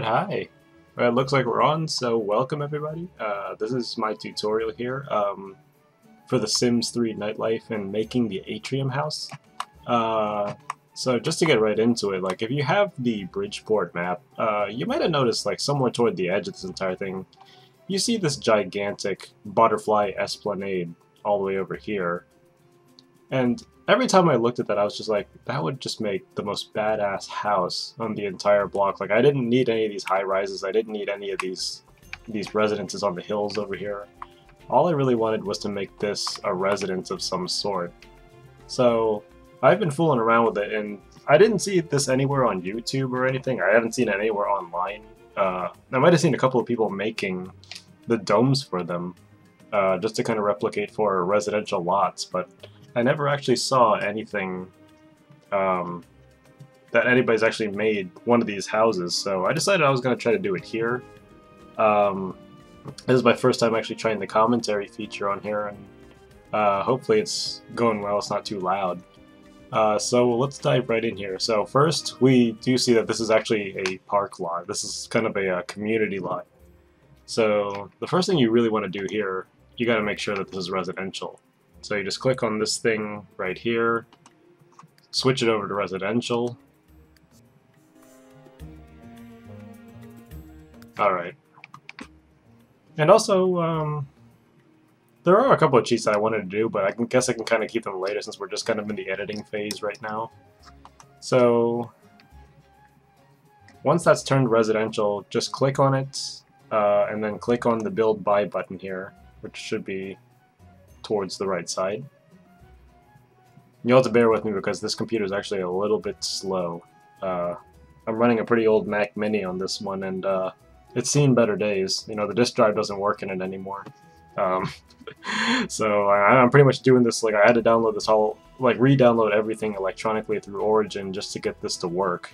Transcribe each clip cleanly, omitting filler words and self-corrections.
Alright, hi. Well, it looks like we're on, so welcome everybody. This is my tutorial here for the Sims 3 Nightlife and making the Atrium house. So just to get right into it, like if you have the Bridgeport map, you might have noticed like somewhere toward the edge of this entire thing, you see this gigantic butterfly esplanade all the way over here. And every time I looked at that, I was just like, that would just make the most badass house on the entire block. Like, I didn't need any of these high rises. I didn't need any of these residences on the hills over here. All I really wanted was to make this a residence of some sort. So I've been fooling around with it, and I didn't see this anywhere on YouTube or anything. I haven't seen it anywhere online. I might have seen a couple of people making the domes for them, just to kind of replicate for residential lots, but I never actually saw anything that anybody's actually made one of these houses, so I decided I was going to try to do it here. This is my first time actually trying the commentary feature on here, and hopefully it's going well, it's not too loud. So let's dive right in here. So first, we do see that this is actually a park lot. This is kind of a community lot. So the first thing you really want to do here, you got to make sure that this is residential. So you just click on this thing right here, switch it over to residential. Alright. And also, there are a couple of cheats that I wanted to do, but I guess I can kind of keep them later since we're just kind of in the editing phase right now. So, once that's turned residential, just click on it, and then click on the Build Buy button here, which should be towards the right side. You'll have to bear with me because this computer is actually a little bit slow. I'm running a pretty old Mac Mini on this one, and it's seen better days. You know, the disk drive doesn't work in it anymore. So I'm pretty much doing this, like I had to download this whole, like re-download everything electronically through Origin just to get this to work.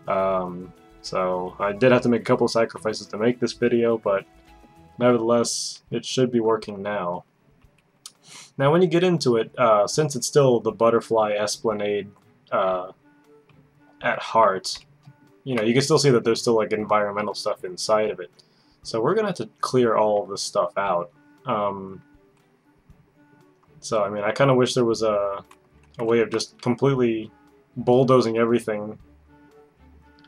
So I did have to make a couple of sacrifices to make this video, but nevertheless, it should be working now. Now when you get into it, since it's still the butterfly esplanade at heart, you know, you can still see that there's still like environmental stuff inside of it. So we're gonna have to clear all of this stuff out. So I mean, I kind of wish there was a way of just completely bulldozing everything.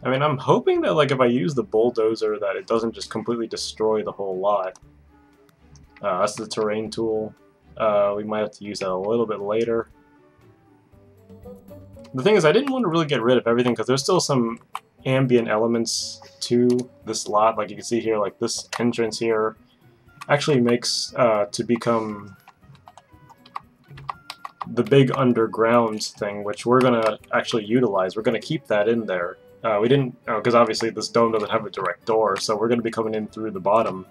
I mean, I'm hoping that like if I use the bulldozer that it doesn't just completely destroy the whole lot. That's the terrain tool. We might have to use that a little bit later. The thing is, I didn't want to really get rid of everything because there's still some ambient elements to this lot. Like you can see here, like this entrance here actually makes to become the big underground thing, which we're going to actually utilize. We're going to keep that in there. We didn't, because obviously this dome doesn't have a direct door, so we're going to be coming in through the bottom.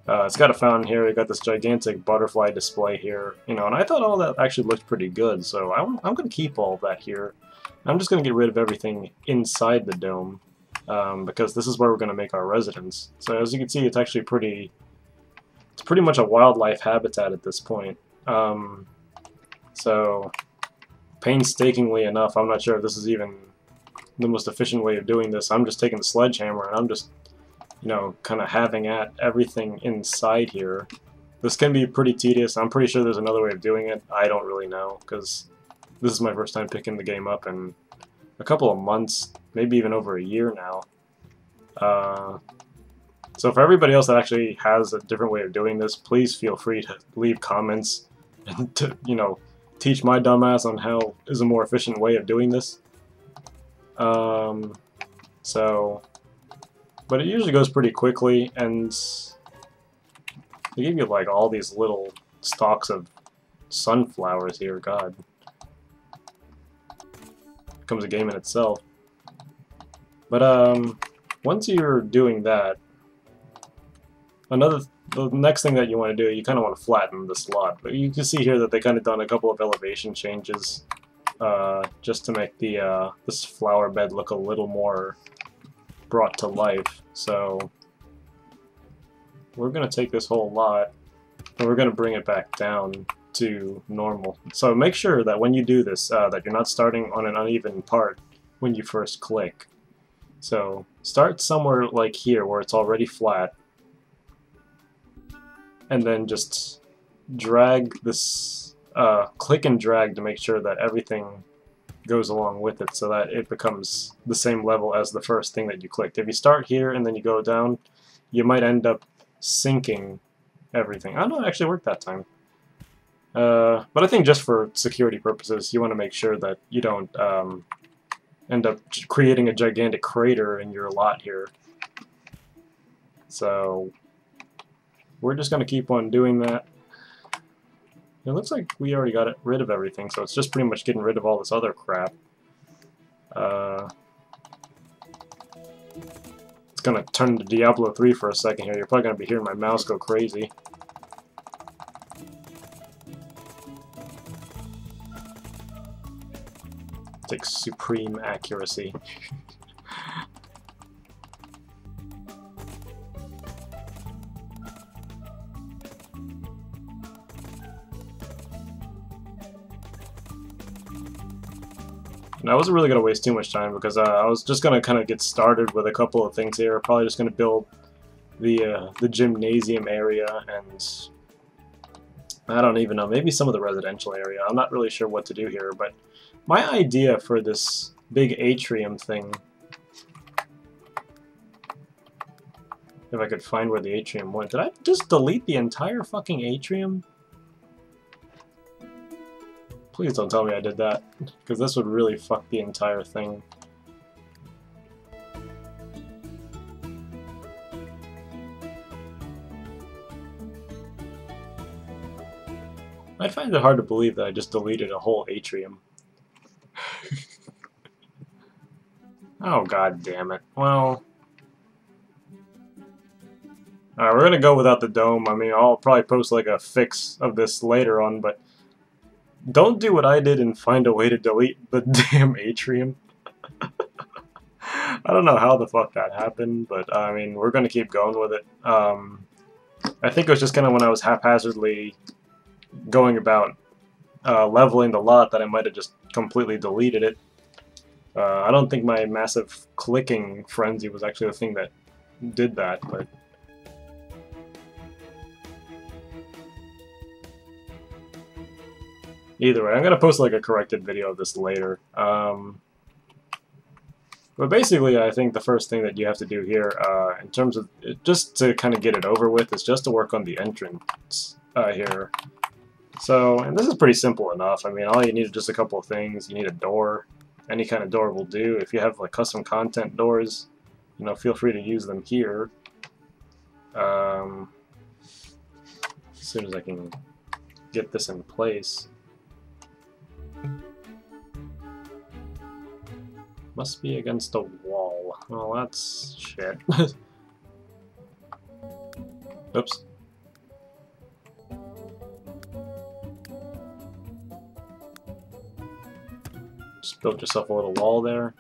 It's got a fountain here, we got this gigantic butterfly display here, you know, and I thought all that actually looked pretty good, so I'm going to keep all of that here. I'm just going to get rid of everything inside the dome, because this is where we're going to make our residence. So as you can see, it's actually it's pretty much a wildlife habitat at this point. So painstakingly enough, I'm not sure if this is even the most efficient way of doing this. I'm just taking the sledgehammer and I'm just, you know, kind of having at everything inside here. This can be pretty tedious. I'm pretty sure there's another way of doing it. I don't really know, because this is my first time picking the game up in a couple of months, maybe even over a year now. So for everybody else that actually has a different way of doing this, please feel free to leave comments and to, you know, teach my dumbass on how is a more efficient way of doing this. But it usually goes pretty quickly, and they give you like all these little stalks of sunflowers here. God, becomes a game in itself. But once you're doing that, the next thing that you want to do, you kind of want to flatten this lot. But you can see here that they kind of done a couple of elevation changes, just to make the this flower bed look a little more brought to life. So we're going to take this whole lot and we're going to bring it back down to normal. So make sure that when you do this, that you're not starting on an uneven part when you first click. So start somewhere like here where it's already flat, and then just drag this, click and drag to make sure that everything goes along with it so that it becomes the same level as the first thing that you clicked. If you start here and then you go down, you might end up sinking everything. I don't know, it actually worked that time. But I think just for security purposes, you want to make sure that you don't end up creating a gigantic crater in your lot here. So we're just going to keep on doing that. It looks like we already got rid of everything, so it's just pretty much getting rid of all this other crap. It's going to turn to Diablo 3 for a second here. You're probably going to be hearing my mouse go crazy. Takes supreme accuracy. And I wasn't really going to waste too much time because I was just going to kind of get started with a couple of things here. Probably just going to build the gymnasium area, and I don't even know, maybe some of the residential area. I'm not really sure what to do here, but my idea for this big atrium thing, if I could find where the atrium went. Did I just delete the entire fucking atrium? Please don't tell me I did that, because this would really fuck the entire thing. I'd find it hard to believe that I just deleted a whole atrium. Oh, god damn it. Well... Alright, we're gonna go without the dome. I mean, I'll probably post like a fix of this later on, but don't do what I did and find a way to delete the damn atrium. I don't know how the fuck that happened, but I mean, we're gonna keep going with it. I think it was just kind of when I was haphazardly going about leveling the lot that I might have just completely deleted it. I don't think my massive clicking frenzy was actually the thing that did that, but... Either way, I'm going to post like a corrected video of this later. But basically, I think the first thing that you have to do here, in terms of, just to kind of get it over with, is just to work on the entrance here. So, and this is pretty simple enough. I mean, all you need is just a couple of things. You need a door. Any kind of door will do. If you have like custom content doors, you know, feel free to use them here. As soon as I can get this in place. Must be against a wall. Well, that's shit. Oops. Just build yourself a little wall there.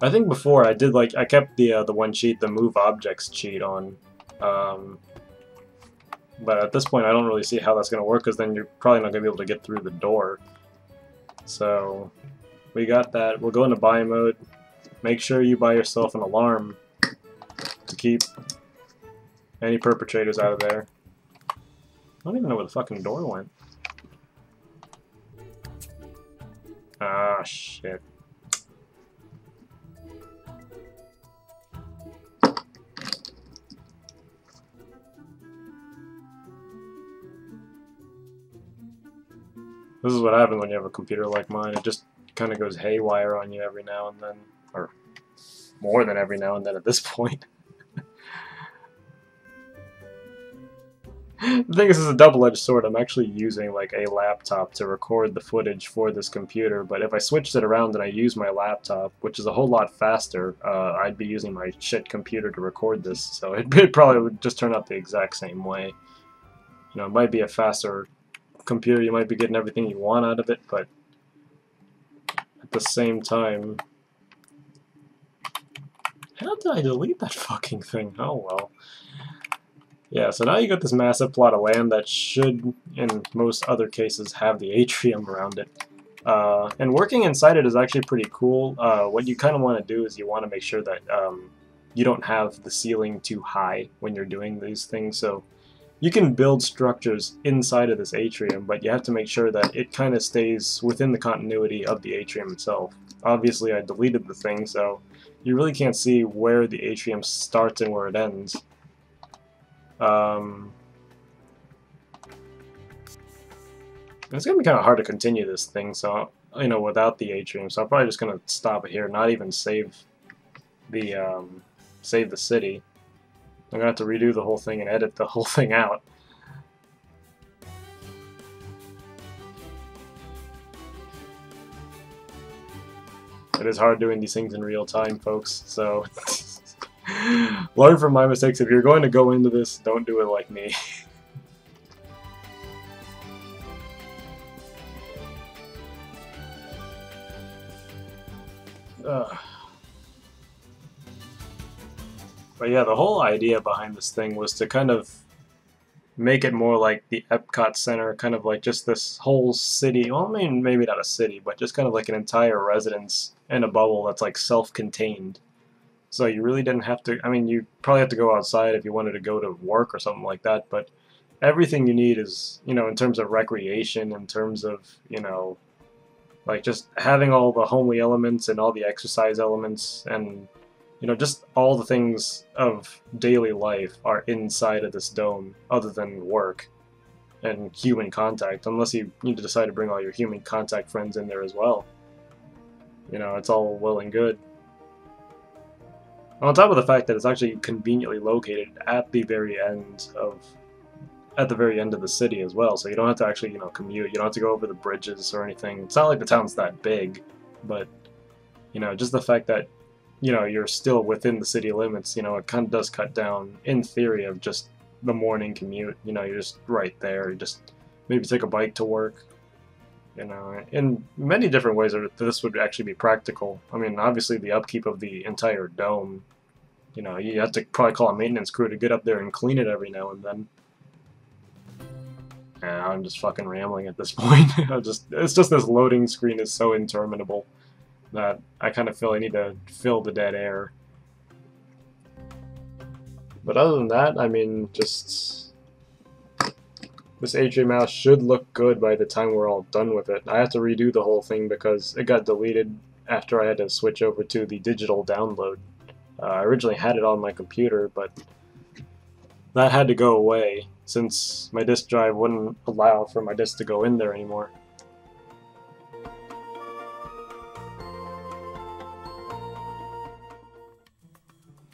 I think before I did like I kept the one cheat, the move objects cheat on. But at this point I don't really see how that's gonna work, because then you're probably not gonna be able to get through the door. So we got that. We'll go into buy mode. Make sure you buy yourself an alarm to keep any perpetrators out of there. I don't even know where the fucking door went. Ah, shit. This is what happens when you have a computer like mine. It just kind of goes haywire on you every now and then, or more than every now and then at this point. The thing is, it's a double-edged sword. I'm actually using like a laptop to record the footage for this computer, but if I switched it around and I use my laptop, which is a whole lot faster, I'd be using my shit computer to record this, so it probably would just turn out the exact same way. You know, it might be a faster computer, you might be getting everything you want out of it, but at the same time... How did I delete that fucking thing? Oh well. Yeah, so now you got this massive plot of land that should, in most other cases, have the atrium around it. And working inside it is actually pretty cool. What you kind of want to do is you want to make sure that you don't have the ceiling too high when you're doing these things. So you can build structures inside of this atrium, but you have to make sure that it kind of stays within the continuity of the atrium itself. Obviously, I deleted the thing, so you really can't see where the atrium starts and where it ends. It's gonna be kind of hard to continue this thing, so without the atrium. So I'm probably just gonna stop it here, not even save the city. I'm gonna have to redo the whole thing and edit the whole thing out. It is hard doing these things in real time, folks, so learn from my mistakes. If you're going to go into this, don't do it like me. But yeah, the whole idea behind this thing was to kind of make it more like the Epcot Center, kind of like just this whole city. Well, I mean, maybe not a city, but just kind of like an entire residence in a bubble that's like self-contained. So you really didn't have to, I mean, you probably have to go outside if you wanted to go to work or something like that, but everything you need is, in terms of recreation, in terms of, like just having all the homely elements and all the exercise elements and just all the things of daily life are inside of this dome, other than work and human contact, unless you need to decide to bring all your human contact friends in there as well. It's all well and good. On top of the fact that it's actually conveniently located at the very end of the city as well, so you don't have to actually, commute. You don't have to go over the bridges or anything. It's not like the town's that big, but just the fact that you're still within the city limits, it kind of does cut down, in theory, of just the morning commute. You're just right there. You just maybe take a bike to work. In many different ways this would actually be practical. I mean, obviously the upkeep of the entire dome, you have to probably call a maintenance crew to get up there and clean it every now and then. I'm just fucking rambling at this point. It's just this loading screen is so interminable that I kind of feel I need to fill the dead air. But other than that, I mean, just this Atrium house should look good by the time we're all done with it. I have to redo the whole thing because it got deleted after I had to switch over to the digital download. I originally had it on my computer, but that had to go away since my disk drive wouldn't allow for my disk to go in there anymore.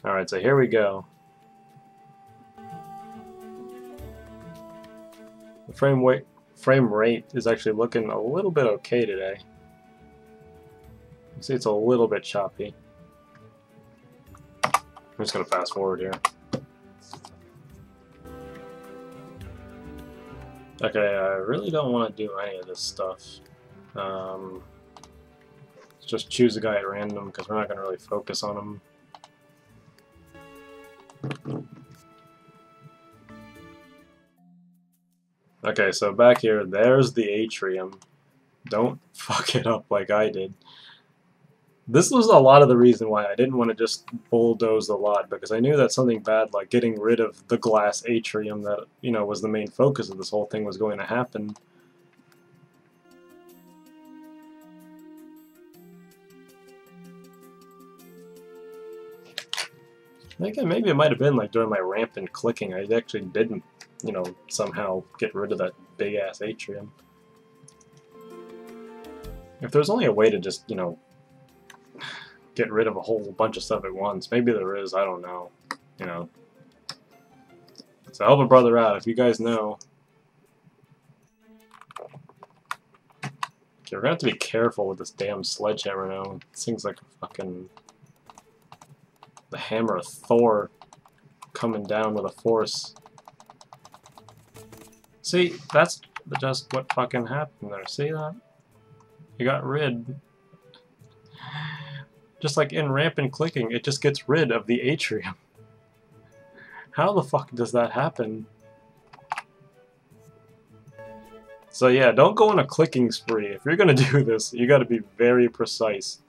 Alright, so here we go. The frame rate is actually looking a little bit okay today. You see it's a little bit choppy. I'm just going to fast forward here. Okay, I really don't want to do any of this stuff. Let's just choose a guy at random because we're not going to really focus on him. Okay, so back here, there's the atrium. Don't fuck it up like I did. This was a lot of the reason why I didn't want to just bulldoze the lot, because I knew that something bad like getting rid of the glass atrium that, was the main focus of this whole thing was going to happen. Again, maybe it might have been like during my rampant clicking, I actually didn't, somehow get rid of that big-ass atrium. If there's only a way to just, get rid of a whole bunch of stuff at once. Maybe there is, I don't know. So help a brother out if you guys know. Okay, we're gonna have to be careful with this damn sledgehammer now. It seems like a fucking the hammer of Thor coming down with a force. See, that's just what fucking happened there. See that? You got rid. Just like in rampant clicking, it just gets rid of the atrium. How the fuck does that happen? So yeah, don't go on a clicking spree. If you're gonna do this, you gotta be very precise.